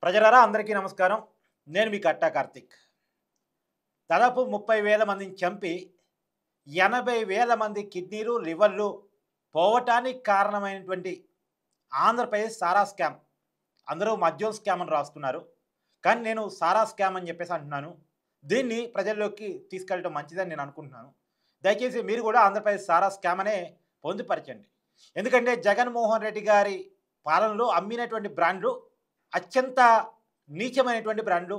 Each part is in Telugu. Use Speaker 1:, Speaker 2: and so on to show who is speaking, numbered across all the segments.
Speaker 1: ప్రజలారా అందరికీ నమస్కారం. నేను మీ కట్టా కార్తిక్. దాదాపు 30,000 మందిని చంపి 80,000 మంది కిడ్నీలు, లివర్లు పోవటానికి కారణమైనటువంటి ఆంధ్రప్రదేశ్ సారా స్కామ్. అందరూ మద్యం స్కామ్ అని రాస్తున్నారు. కానీ నేను సారా స్కామ్ అని చెప్పేసి అంటున్నాను. దీన్ని ప్రజల్లోకి తీసుకెళ్ళడం మంచిదని నేను అనుకుంటున్నాను. దయచేసి మీరు కూడా ఆంధ్రప్రదేశ్ సారా స్కామ్ అనే పొందుపరచండి. ఎందుకంటే జగన్మోహన్ రెడ్డి గారి పాలనలో అమ్మినటువంటి బ్రాండ్లు అత్యంత నీచమైనటువంటి బ్రాండ్లు,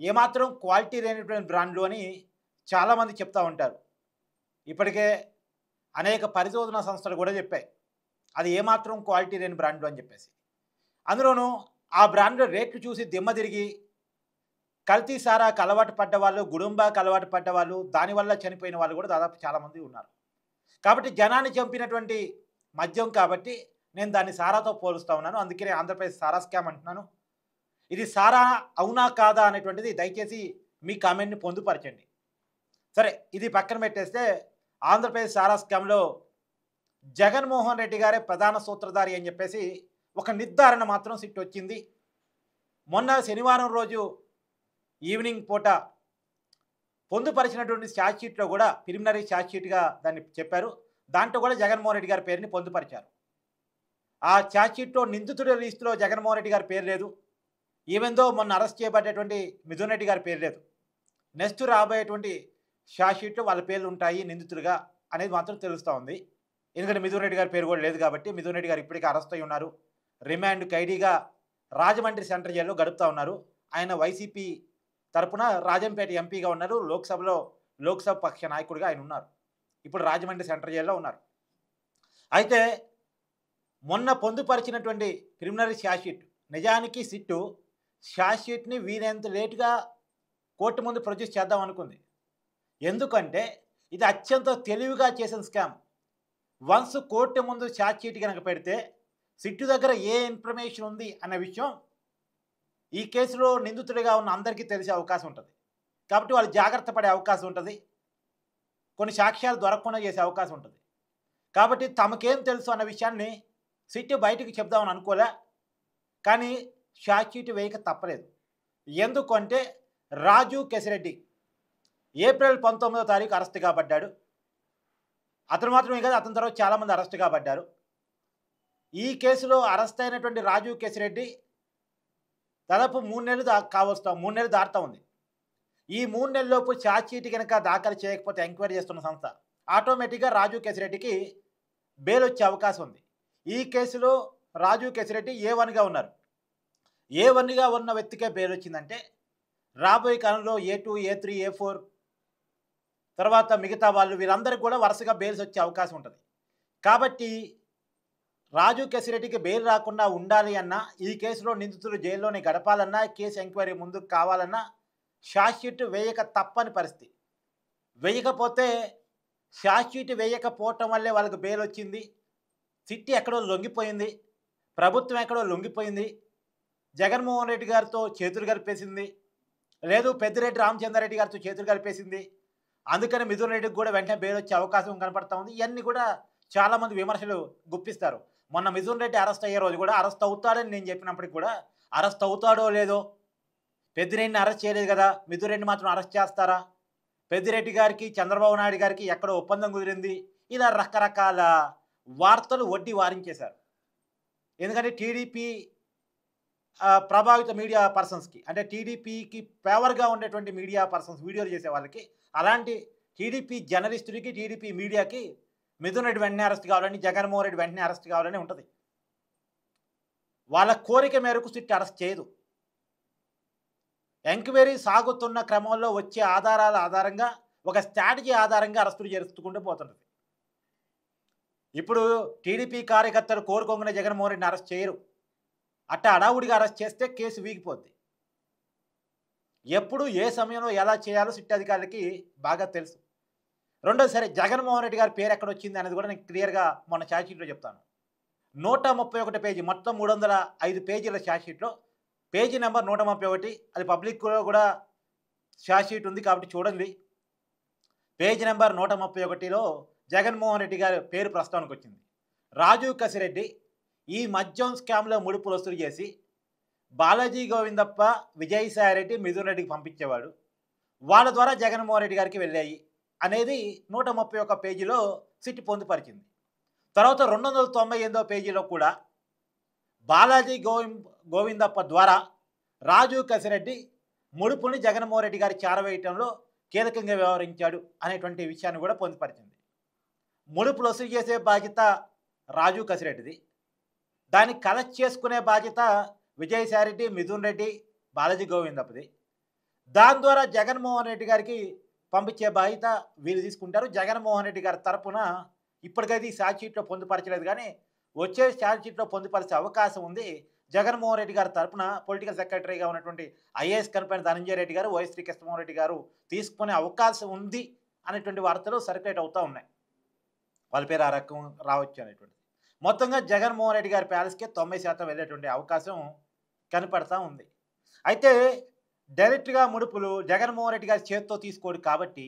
Speaker 1: ఏమాత్రం క్వాలిటీ లేనటువంటి బ్రాండ్లు అని చాలామంది చెప్తూ ఉంటారు. ఇప్పటికే అనేక పరిశోధనా సంస్థలు కూడా చెప్పాయి అది ఏమాత్రం క్వాలిటీ లేని బ్రాండ్లు అని చెప్పేసి. అందులోనూ ఆ బ్రాండ్ల రేట్లు చూసి దిమ్మ తిరిగి కల్తీ సారాకు అలవాటు పడ్డవాళ్ళు, గుడుంబాకు అలవాటు పడ్డవాళ్ళు, దానివల్ల చనిపోయిన వాళ్ళు కూడా దాదాపు చాలామంది ఉన్నారు. కాబట్టి జనాన్ని చంపినటువంటి మద్యం కాబట్టి నేను దాన్ని సారాతో పోలుస్తూ ఉన్నాను. అందుకనే ఆంధ్రప్రదేశ్ సారా స్కామ్ అంటున్నాను. ఇది సారా అవునా కాదా అనేటువంటిది దయచేసి మీ కామెంట్ని పొందుపరచండి. సరే, ఇది పక్కన పెట్టేస్తే ఆంధ్రప్రదేశ్ సారా స్కామ్లో జగన్మోహన్ రెడ్డి గారే ప్రధాన సూత్రధారి అని చెప్పేసి ఒక నిర్ధారణ మాత్రం సిట్ వచ్చింది. మొన్న శనివారం రోజు ఈవినింగ్ పూట పొందుపరిచినటువంటి ఛార్జ్షీట్లో కూడా ప్రిలిమినరీ ఛార్జ్షీట్గా దాన్ని చెప్పారు. దాంట్లో కూడా జగన్మోహన్ రెడ్డి గారి పేరుని పొందుపరిచారు. ఆ ఛార్జ్షీట్లో నిందితుడి లిస్టులో జగన్మోహన్ రెడ్డి గారి పేరు లేదు. ఈవెందో మొన్న అరెస్ట్ చేయబడ్డటువంటి మిథున్ రెడ్డి గారి పేరు లేదు. నెక్స్ట్ రాబోయేటువంటి ఛార్జ్షీట్లో వాళ్ళ పేర్లు ఉంటాయి నిందితులుగా అనేది మాత్రం తెలుస్తూ ఉంది. ఎందుకంటే మిథున్ రెడ్డి గారి పేరు కూడా లేదు కాబట్టి మిథున్ రెడ్డి గారు ఇప్పటికీ అరెస్ట్ అయి ఉన్నారు. రిమాండ్ ఖైదీగా రాజమండ్రి సెంట్రల్ జైల్లో గడుపుతూ ఉన్నారు. ఆయన వైసీపీ తరపున రాజంపేట ఎంపీగా ఉన్నారు. లోక్సభ పక్ష నాయకుడిగా ఆయన ఉన్నారు. ఇప్పుడు రాజమండ్రి సెంట్రల్ జైల్లో ఉన్నారు. అయితే మొన్న పొందుపరిచినటువంటి ప్రిలిమినరీ ఛార్జ్షీట్, నిజానికి సిట్టు ఛార్జ్షీట్ని వీలైనంత లేటుగా కోర్టు ముందు ప్రొడ్యూస్ చేద్దాం అనుకుంది. ఎందుకంటే ఇది అత్యంత తెలివిగా చేసిన స్కామ్. వన్స్ కోర్టు ముందు ఛార్జ్షీట్ కనుక పెడితే సిట్టు దగ్గర ఏ ఇన్ఫర్మేషన్ ఉంది అన్న విషయం ఈ కేసులో నిందితుడిగా ఉన్న అందరికీ తెలిసే అవకాశం ఉంటుంది. కాబట్టి వాళ్ళు జాగ్రత్త పడే అవకాశం ఉంటుంది. కొన్ని సాక్ష్యాలు దొరకకుండా చేసే అవకాశం ఉంటుంది. కాబట్టి తమకేం తెలుసు అన్న విషయాన్ని సిట్టు బయటకు చెప్దామని అనుకోలే. కానీ ఛార్జ్షీట్ వేయక తప్పలేదు. ఎందుకంటే రాజు కేసిరెడ్డి ఏప్రిల్ 19వ తారీఖు అరెస్ట్ కాబడ్డాడు. అతను మాత్రమే కాదు, అతని తర్వాత చాలామంది అరెస్ట్ కాబడ్డారు. ఈ కేసులో అరెస్ట్ అయినటువంటి రాజు కేసిరెడ్డి దాదాపు 3 నెలలు దాటుతూ ఉంది. ఈ 3 నెలల్లోపు ఛార్జ్షీట్ కనుక దాఖలు చేయకపోతే ఎంక్వైరీ చేస్తున్న సంస్థ ఆటోమేటిక్గా రాజు కేసిరెడ్డికి బెయిల్ వచ్చే అవకాశం ఉంది. ఈ కేసులో రాజు కేసిరెడ్డి A1గా ఉన్నారు. A1గా ఉన్న వ్యక్తికే బెయిల్ వచ్చిందంటే రాబోయే కాలంలో A2, A3, A4 తర్వాత మిగతా వాళ్ళు వీళ్ళందరికీ కూడా వరుసగా బెయిల్స్ వచ్చే అవకాశం ఉంటుంది. కాబట్టి రాజు కేసిరెడ్డికి బెయిల్ రాకుండా ఉండాలి అన్నా, ఈ కేసులో నిందితులు జైల్లోనే గడపాలన్నా, కేసు ఎంక్వైరీ ముందుకు కావాలన్నా ఛార్జ్షీట్ వేయక తప్పని పరిస్థితి. వేయకపోతే ఛార్జ్షీట్ వేయకపోవటం వల్లే వాళ్ళకి బెయిల్ వచ్చింది. సిట్టి ఎక్కడో లొంగిపోయింది, ప్రభుత్వం ఎక్కడో లొంగిపోయింది, జగన్మోహన్ రెడ్డి గారితో చేతులు కలిపేసింది, లేదు పెద్దిరెడ్డి రామచంద్రారెడ్డి గారితో చేతులు కలిపేసింది. అందుకని మిథున్ రెడ్డికి కూడా వెంటనే బెయిల్ వచ్చే అవకాశం కనపడతా ఉంది. ఇవన్నీ కూడా చాలామంది విమర్శలు గుప్పిస్తారు. మొన్న మిథున్ రెడ్డి అరెస్ట్ అయ్యే రోజు కూడా అరెస్ట్ అవుతాడని నేను చెప్పినప్పటికి కూడా అరెస్ట్ అవుతాడో లేదో, పెద్దిరెడ్డిని అరెస్ట్ చేయలేదు కదా, మిథున్ రెడ్డి మాత్రం అరెస్ట్ చేస్తారా, పెద్దిరెడ్డి గారికి చంద్రబాబు నాయుడు గారికి ఎక్కడో ఒప్పందం కుదిరింది, ఇలా రకరకాల వార్తలు వడ్డీ వారించేశారు. ఎందుకంటే టీడీపీ ప్రభావిత మీడియా పర్సన్స్కి, అంటే టీడీపీకి ఫేవర్గా ఉండేటువంటి మీడియా పర్సన్స్ వీడియోలు చేసే వాళ్ళకి, అలాంటి టీడీపీ జర్నలిస్టులకి, టీడీపీ మీడియాకి మిథున్ రెడ్డి వెంటనే అరెస్ట్ కావాలని, జగన్మోహన్ రెడ్డి వెంటనే అరెస్ట్ కావాలని ఉంటుంది. వాళ్ళ కోరిక మేరకు సిట్ అరెస్ట్ చేయదు. ఎంక్వైరీ సాగుతున్న క్రమంలో వచ్చే ఆధారాల ఆధారంగా, ఒక స్ట్రాటజీ ఆధారంగా అరెస్టులు జరుపుకుంటూ పోతుంటుంది. ఇప్పుడు టీడీపీ కార్యకర్తలు కోరుకోగానే జగన్మోహన్ రెడ్డిని అరెస్ట్ చేయరు. అట్టా అడావుడిగా అరెస్ట్ చేస్తే కేసు వీగిపోద్ది. ఎప్పుడు ఏ సమయంలో ఎలా చేయాలో సిట్ అధికారులకి బాగా తెలుసు. రెండోది, సరే జగన్మోహన్ రెడ్డి గారి పేరు ఎక్కడ వచ్చింది అనేది కూడా నేను క్లియర్గా మొన్న ఛార్జ్షీట్లో చెప్తాను. 131 పేజీ, మొత్తం 305 పేజీల ఛార్జ్షీట్లో పేజీ నెంబర్ 131, అది పబ్లిక్లో కూడా ఛార్జ్షీట్ ఉంది కాబట్టి చూడండి. పేజీ నెంబర్ 131లో జగన్మోహన్ రెడ్డి గారి పేరు ప్రస్తావనకు వచ్చింది. రాజు కేసిరెడ్డి ఈ మద్యం స్కామ్లో ముడుపులు వసూలు చేసి బాలాజీ గోవిందప్ప, విజయసాయిరెడ్డి, మిథున్ రెడ్డికి పంపించేవాడు. వాళ్ళ ద్వారా జగన్మోహన్ రెడ్డి గారికి వెళ్ళాయి అనేది 131 పేజీలో సిట్ పొందుపరిచింది. తర్వాత 298 పేజీలో కూడా బాలాజీ గోవిందప్ప ద్వారా రాజు కసిరెడ్డి ముడుపుని జగన్మోహన్ రెడ్డి గారి చేరవేయటంలో కీలకంగా వ్యవహరించాడు అనేటువంటి విషయాన్ని కూడా పొందుపరిచింది. ముడుపులు వసూలు చేసే బాధ్యత రాజు కసిరెడ్డిది, దాన్ని కలెక్ట్ చేసుకునే బాధ్యత విజయసాయిరెడ్డి, మిథున్ రెడ్డి, బాలాజీ గోవిందప్పది. దాని ద్వారా జగన్మోహన్ రెడ్డి గారికి పంపించే బాధ్యత వీళ్ళు తీసుకుంటారు. జగన్మోహన్ రెడ్డి గారి తరపున ఇప్పటికైతే ఈ ఛార్జ్షీట్లో పొందుపరచలేదు, కానీ వచ్చే ఛార్జ్షీట్లో పొందుపరిచే అవకాశం ఉంది. జగన్మోహన్ రెడ్డి గారి తరపున పొలిటికల్ సెక్రటరీగా ఉన్నటువంటి ఐఏఎస్ కన్పైన ధనంజయ రెడ్డి గారు, వైఎస్ శ్రీ కృష్ణమోహన్ రెడ్డి గారు తీసుకునే అవకాశం ఉంది అనేటువంటి వార్తలు సర్క్యులేట్ అవుతూ ఉన్నాయి. వాళ్ళ పేరు ఆ రకం రావచ్చు అనేటువంటిది. మొత్తంగా జగన్మోహన్ రెడ్డి గారి ప్యాలెస్కే 90% వెళ్ళేటువంటి అవకాశం కనపడతా ఉంది. అయితే డైరెక్ట్గా ముడుపులు జగన్మోహన్ రెడ్డి గారి చేతితో తీసుకోడు కాబట్టి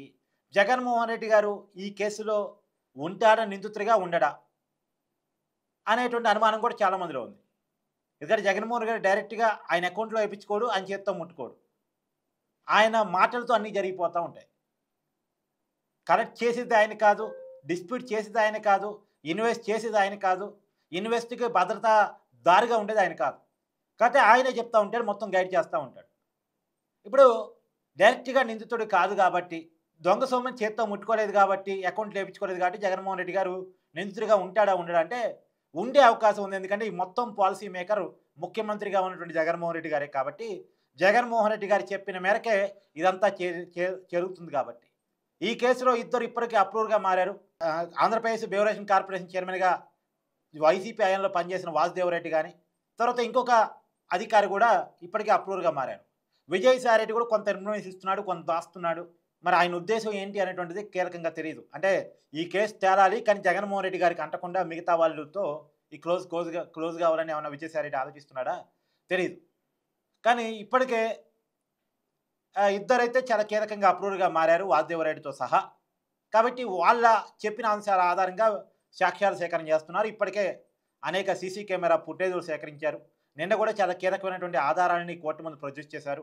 Speaker 1: జగన్మోహన్ రెడ్డి గారు ఈ కేసులో ఉంటాడా, నిందితుడిగా ఉండడా అనేటువంటి అనుమానం కూడా చాలామందిలో ఉంది. ఎందుకంటే జగన్మోహన్ రెడ్డి గారు డైరెక్ట్గా ఆయన అకౌంట్లో వేయించుకోడు, ఆయన చేతితో ముట్టుకోడు. ఆయన మాటలతో అన్నీ జరిగిపోతూ ఉంటాయి. కలెక్ట్ చేసేది ఆయన కాదు, డిస్ప్యూట్ చేసేది ఆయన కాదు, ఇన్వెస్ట్ చేసేది ఆయన కాదు, ఇన్వెస్ట్కి భద్రత దారిగా ఉండేది ఆయన కాదు. కాబట్టి ఆయనే చెప్తూ ఉంటాడు, మొత్తం గైడ్ చేస్తూ ఉంటాడు. ఇప్పుడు డైరెక్ట్గా నిందితుడు కాదు కాబట్టి, దొంగ సొమ్ముని చేత్తో ముట్టుకోలేదు కాబట్టి, అకౌంట్లు వేయించుకోలేదు కాబట్టి జగన్మోహన్ రెడ్డి గారు నిందితుడిగా ఉంటాడా ఉండడా అంటే ఉండే అవకాశం ఉంది. ఎందుకంటే ఈ మొత్తం పాలసీ మేకర్ ముఖ్యమంత్రిగా ఉన్నటువంటి జగన్మోహన్ రెడ్డి గారే కాబట్టి, జగన్మోహన్ రెడ్డి గారు చెప్పిన మేరకే ఇదంతా జరుగుతుంది. కాబట్టి ఈ కేసులో ఇద్దరు ఇప్పటికీ అప్రూవర్గా మారారు. ఆంధ్రప్రదేశ్ బెవరేషన్ కార్పొరేషన్ చైర్మన్గా వైసీపీ హయాంలో పనిచేసిన వాసుదేవరెడ్డి కానీ, తర్వాత ఇంకొక అధికారి కూడా ఇప్పటికీ అప్రూవర్గా మారారు. విజయసాయిరెడ్డి కూడా కొంత ఇన్ఫ్లుయెన్స్ ఇస్తున్నాడు, కొంత దాస్తున్నాడు. మరి ఆయన ఉద్దేశం ఏంటి అనేటువంటిది కీలకంగా తెలియదు. అంటే ఈ కేసు తేలాలి, కానీ జగన్మోహన్ రెడ్డి గారికి అంటకుండా మిగతా వాళ్ళతో ఈ క్లోజ్ కావాలని ఏమన్నా విజయసాయిరెడ్డి ఆలోచిస్తున్నాడా తెలియదు. కానీ ఇప్పటికే ఇద్దరైతే చాలా కీలకంగా అప్రూవర్గా మారారు, వాసుదేవరెడ్డితో సహా. కాబట్టి వాళ్ళ చెప్పిన అంశాల ఆధారంగా సాక్ష్యాలు సేకరణ చేస్తున్నారు. ఇప్పటికే అనేక సీసీ కెమెరా ఫుటేజ్లు సేకరించారు. నిన్న కూడా చాలా కీలకమైనటువంటి ఆధారాలని కోర్టు ముందు ప్రొడ్యూస్ చేశారు.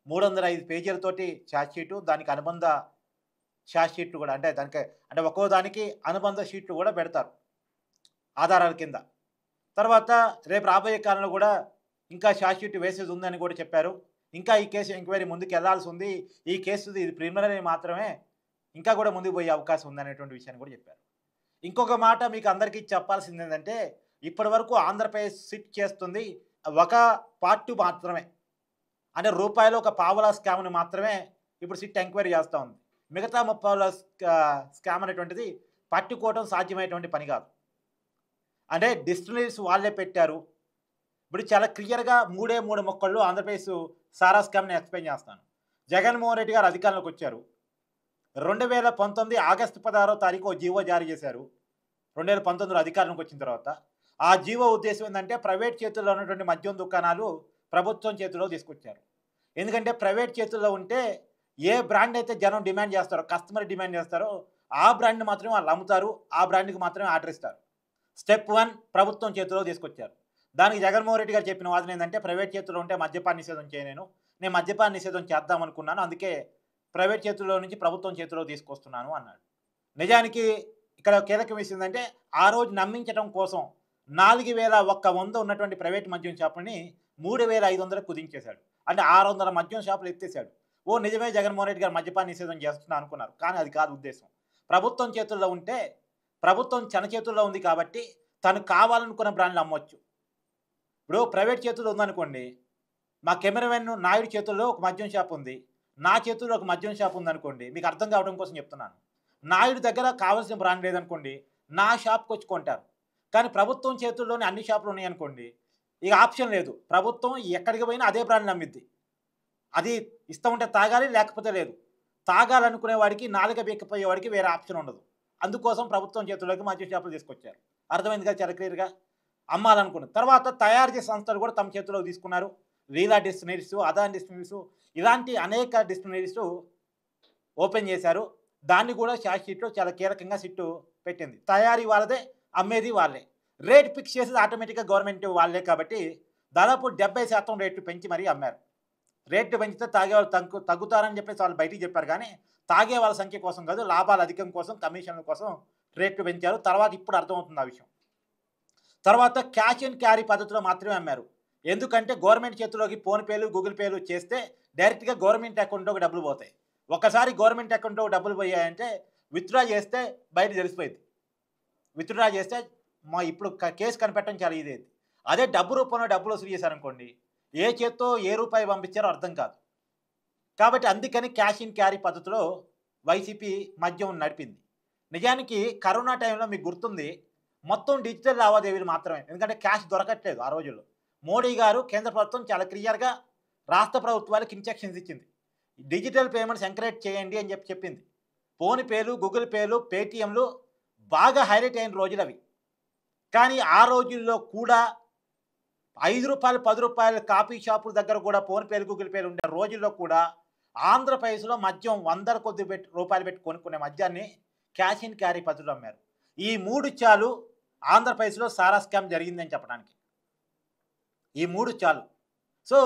Speaker 1: 305 పేజీలతోటి ఛార్జ్షీటు, దానికి అనుబంధ ఛార్జ్షీట్లు కూడా, అంటే ఒక్కో దానికి అనుబంధ షీట్లు కూడా పెడతారు ఆధారాల కింద. తర్వాత రేపు రాబోయే కాలంలో కూడా ఇంకా ఛార్జ్షీట్ వేసేది ఉందని కూడా చెప్పారు. ఇంకా ఈ కేసు ఎంక్వైరీ ముందుకు వెళ్లాల్సి ఉంది, ఈ కేసు ఇది ప్రిలిమినరీ మాత్రమే, ఇంకా కూడా ముందుకు పోయే అవకాశం ఉంది అనేటువంటి విషయాన్ని కూడా చెప్పారు. ఇంకొక మాట మీకు అందరికీ చెప్పాల్సింది ఏంటంటే, ఇప్పటి వరకు ఆంధ్రప్రదేశ్ సిట్ చేస్తుంది ఒక పార్ట్ మాత్రమే, అంటే రూపాయలు ఒక పావలా స్కామ్ని మాత్రమే ఇప్పుడు సిట్ ఎంక్వైరీ చేస్తూ ఉంది. మిగతా 30 స్కామ్ అనేటువంటిది పట్టుకోవడం సాధ్యమైనటువంటి పని కాదు. అంటే డిస్టిలరీస్ వాళ్ళే పెట్టారు. ఇప్పుడు చాలా క్లియర్గా 3 మొక్కల్లో ఆంధ్రప్రదేశ్ సారా స్కామ్ని ఎక్స్ప్లెయిన్ చేస్తాను. జగన్మోహన్ రెడ్డి గారు అధికారంలోకి వచ్చారు. 2019 ఆగస్టు 16వ తారీఖు జీవో జారీ చేశారు. 2019లో అధికారంలోకి వచ్చిన తర్వాత ఆ జీవో ఉద్దేశం ఏంటంటే, ప్రైవేట్ చేతుల్లో ఉన్నటువంటి మద్యం దుకాణాలు ప్రభుత్వం చేతుల్లో తీసుకొచ్చారు. ఎందుకంటే ప్రైవేట్ చేతుల్లో ఉంటే ఏ బ్రాండ్ అయితే జనం డిమాండ్ చేస్తారో, కస్టమర్ డిమాండ్ చేస్తారో ఆ బ్రాండ్ని మాత్రమే వాళ్ళు అమ్ముతారు, ఆ బ్రాండ్కి మాత్రమే ఆర్డర్ ఇస్తారు. స్టెప్ 1 ప్రభుత్వం చేతిలో తీసుకొచ్చారు. దానికి జగన్మోహన్ రెడ్డి గారు చెప్పిన వాదన ఏంటంటే, ప్రైవేట్ చేతుల్లో ఉంటే మద్యపాన నిషేధం చేయలేను, నేను మద్యపాన నిషేధం చేద్దాం అనుకున్నాను, అందుకే ప్రైవేట్ చేతుల్లో నుంచి ప్రభుత్వం చేతిలో తీసుకొస్తున్నాను అన్నాడు. నిజానికి ఇక్కడ కీలకం విషయం ఏంటంటే, ఆ రోజు నమ్మించడం కోసం 4100 ఉన్నటువంటి ప్రైవేట్ మద్యం షాపుని 3500 కుదించేశాడు. అంటే 600 మద్యం షాపులు ఎత్తేసాడు. ఓ నిజమే జగన్మోహన్ రెడ్డి గారు మద్యపాన నిషేధం చేస్తున్నా అనుకున్నారు, కానీ అది కాదు ఉద్దేశం. ప్రభుత్వం చేతుల్లో ఉంటే, ప్రభుత్వం తన చేతుల్లో ఉంది కాబట్టి తను కావాలనుకున్న బ్రాండ్లు అమ్మొచ్చు. ఇప్పుడు ప్రైవేట్ చేతుల్లో ఉందనుకోండి, మా కెమెరామెన్ నాయుడు చేతుల్లో ఒక మద్యం షాప్ ఉంది, నా చేతుల్లో ఒక మద్యం షాప్ ఉందనుకోండి, మీకు అర్థం కావడం కోసం చెప్తున్నాను. నాయుడు దగ్గర కావాల్సిన బ్రాండ్ లేదనుకోండి, నా షాప్కి వచ్చి కొంటారు. కానీ ప్రభుత్వం చేతుల్లోనే అన్ని షాపులు ఉన్నాయనుకోండి, ఇక ఆప్షన్ లేదు, ప్రభుత్వం ఎక్కడికి పోయినా అదే బ్రాండ్ నమ్మిద్ది. అది ఇష్టం ఉంటే తాగాలి, లేకపోతే లేదు. తాగాలనుకునే వాడికి, నాలుక బీక్కపోయేవాడికి వేరే ఆప్షన్ ఉండదు. అందుకోసం ప్రభుత్వం చేతుల్లోకి మద్యం షాపులు తీసుకొచ్చారు. అర్థమైంది కదా చాలా క్లియర్గా. అమ్మాలనుకున్నారు. తర్వాత తయారు చేసే సంస్థలు కూడా తమ చేతిలో తీసుకున్నారు. లీలా డిస్టిలరీస్, అదాని డిస్టిలరీస్, ఇలాంటి అనేక డిస్టిలరీస్ ఓపెన్ చేశారు. దాన్ని కూడా ఛార్జ్షీట్లో చాలా కీలకంగా సిట్టు పెట్టింది. తయారీ వాళ్ళదే, అమ్మేది వాళ్ళే, రేట్ ఫిక్స్ చేసేది ఆటోమేటిక్గా గవర్నమెంట్ వాళ్ళే. కాబట్టి దాదాపు 70% రేట్లు పెంచి మరీ అమ్మారు. రేట్లు పెంచితే తాగేవాళ్ళు తగ్గుతారని చెప్పేసి వాళ్ళు బయటికి చెప్పారు కానీ, తాగే వాళ్ళ సంఖ్య కోసం కాదు, లాభాలు అధికం కోసం, కమిషన్ల కోసం రేట్లు పెంచారు. తర్వాత ఇప్పుడు అర్థమవుతుంది ఆ విషయం. తర్వాత క్యాష్ అండ్ క్యారీ పద్ధతిలో మాత్రమే అమ్మారు. ఎందుకంటే గవర్నమెంట్ చేతిలోకి ఫోన్‌పేలు, గూగుల్ పేలు చేస్తే డైరెక్ట్‌గా గవర్నమెంట్ అకౌంట్‌లోకి డబ్బులు పోతాయి. ఒక్కసారి గవర్నమెంట్ అకౌంట్‌లోకి డబ్బులు పోయాయంటే విత్‌డ్రా చేస్తే బయట తెలిసిపోయిద్ది. విత్‌డ్రా చేస్తే ఇప్పుడు కేసు కనిపెట్టడం చాలా ఈజీ అయిద్ది. అదే డబ్బు రూపంలో డబ్బులు వసూలు చేశారనుకోండి, ఏ చేత్తో ఏ రూపాయి పంపించారో అర్థం కాదు. కాబట్టి అందుకని క్యాష్ అండ్ క్యారీ పద్ధతిలో వైసీపీ మద్యం నడిపింది. నిజానికి కరోనా టైంలో మీకు గుర్తుంది, మొత్తం డిజిటల్ లావాదేవీలు మాత్రమే. ఎందుకంటే క్యాష్ దొరకట్లేదు ఆ రోజుల్లో. మోడీ గారు కేంద్ర ప్రభుత్వం చాలా క్లియర్‌గా రాష్ట్ర ప్రభుత్వాలకు ఇన్‌స్ట్రక్షన్స్ ఇచ్చింది. డిజిటల్ పేమెంట్స్ ఎంకరేజ్ చేయండి అని చెప్పింది. ఫోన్‌పేలు, గూగుల్ పేలు, పేటీఎంలు బాగా హైలైట్ అయిన రోజులవి. కానీ ఆ రోజుల్లో కూడా రూ. 5, రూ. 10 కాఫీ షాపుల దగ్గర కూడా ఫోన్‌పేలు, గూగుల్ పేలు ఉండే రోజుల్లో కూడా ఆంధ్రప్రదేశ్‌లో మద్యం వందల కొద్ది రూపాయలు పెట్టి కొనుక్కునే మద్యాన్ని క్యాష్ అండ్ క్యారీ పద్ధతిలో అమ్మారు. ఈ 3 చాలు ఆంధ్రప్రదేశ్‌లో సారా స్కామ్ జరిగిందని చెప్పడానికి. ఈ 3 చాలు. సో,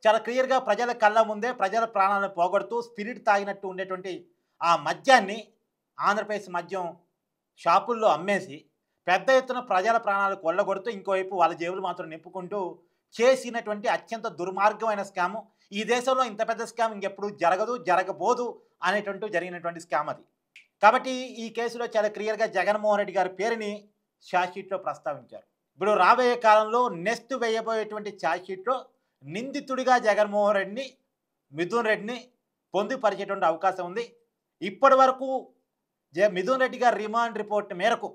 Speaker 1: చాలా క్లియర్‌గా ప్రజల కళ్ళ ముందే ప్రజల ప్రాణాలను పోగొడుతూ స్పిరిట్ తాగినట్టు ఉండేటువంటి ఆ మద్యాన్ని ఆంధ్రప్రదేశ్ మద్యం షాపుల్లో అమ్మేసి పెద్ద ఎత్తున ప్రజల ప్రాణాలు కొల్లగొడుతూ ఇంకోవైపు వాళ్ళ జేబులు మాత్రం నింపుకుంటూ చేసినటువంటి అత్యంత దుర్మార్గమైన స్కాము. ఈ దేశంలో ఇంత పెద్ద స్కామ్ ఇంకెప్పుడు జరగదు, జరగబోదు అనేటువంటి జరిగినటువంటి స్కామ్ అది. కాబట్టి ఈ కేసులో చాలా క్లియర్‌గా జగన్మోహన్ రెడ్డి గారి పేరుని ఛార్జ్‌షీట్‌లో ప్రస్తావించారు. ఇప్పుడు రాబోయే కాలంలో నెక్స్ట్ వేయబోయేటువంటి ఛార్జ్‌షీట్‌లో నిందితుడిగా జగన్మోహన్ రెడ్డిని, మిథున్ రెడ్డిని పొందుపరిచేటువంటి అవకాశం ఉంది. ఇప్పటి వరకు మిథున్ రెడ్డి గారి రిమాండ్ రిపోర్ట్ మేరకు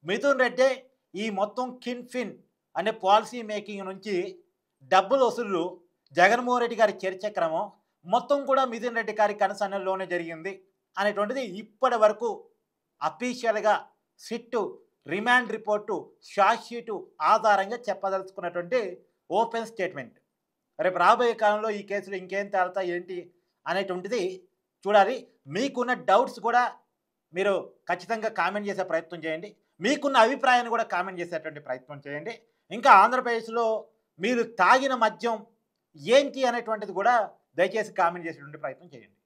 Speaker 1: మిథున్ రెడ్డే ఈ మొత్తం కిన్ఫిన్ అనే పాలసీ మేకింగ్ నుంచి డబ్బులు వసూలు జగన్మోహన్ రెడ్డి గారి చర్చ క్రమం మొత్తం కూడా మిథున్ రెడ్డి గారి కనుసన్నల్లోనే జరిగింది అనేటువంటిది ఇప్పటి వరకు అఫీషియల్‌గా సిట్టు రిమాండ్ రిపోర్టు ఛార్జ్‌షీటు ఆధారంగా చెప్పదలుచుకున్నటువంటి ఓపెన్ స్టేట్మెంట్. రేపు రాబోయే కాలంలో ఈ కేసులో ఇంకేం తేలుతాయి ఏంటి అనేటువంటిది చూడాలి. మీకున్న డౌట్స్ కూడా మీరు ఖచ్చితంగా కామెంట్ చేసే ప్రయత్నం చేయండి. మీకున్న అభిప్రాయాన్ని కూడా కామెంట్ చేసేటువంటి ప్రయత్నం చేయండి. ఇంకా ఆంధ్రప్రదేశ్‌లో మీరు తాగిన మద్యం ఏంటి అనేటువంటిది కూడా దయచేసి కామెంట్ చేసేటువంటి ప్రయత్నం చేయండి.